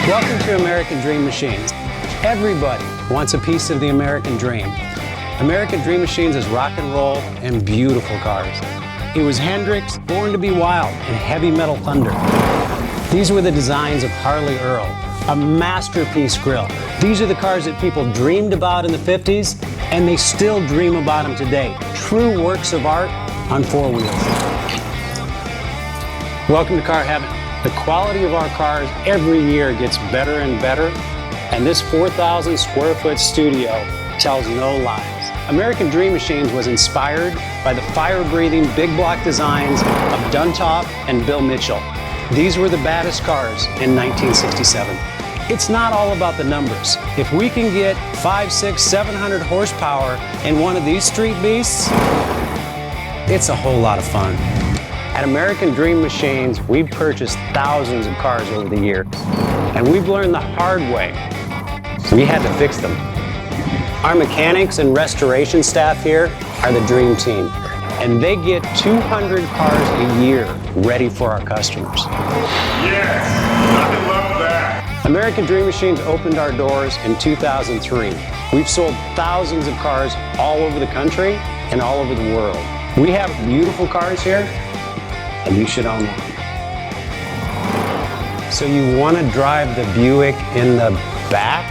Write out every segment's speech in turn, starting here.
Welcome to American Dream Machines. Everybody wants a piece of the American dream. American Dream Machines is rock and roll and beautiful cars. It was Hendrix, Born to be Wild, and Heavy Metal Thunder. These were the designs of Harley Earl, a masterpiece grille. These are the cars that people dreamed about in the 50s, and they still dream about them today. True works of art on four wheels. Welcome to Car Heaven. The quality of our cars every year gets better and better, and this 4,000 square foot studio tells no lies. American Dream Machines was inspired by the fire-breathing big block designs of Duntop and Bill Mitchell. These were the baddest cars in 1967. It's not all about the numbers. If we can get 500, 600, 700 horsepower in one of these street beasts, it's a whole lot of fun. At American Dream Machines, we've purchased thousands of cars over the years, and we've learned the hard way. We had to fix them. Our mechanics and restoration staff here are the dream team, and they get 200 cars a year ready for our customers. Yes, I love that. American Dream Machines opened our doors in 2003. We've sold thousands of cars all over the country and all over the world. We have beautiful cars here, and you should own one. So you want to drive the Buick in the back?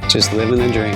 Just living the dream.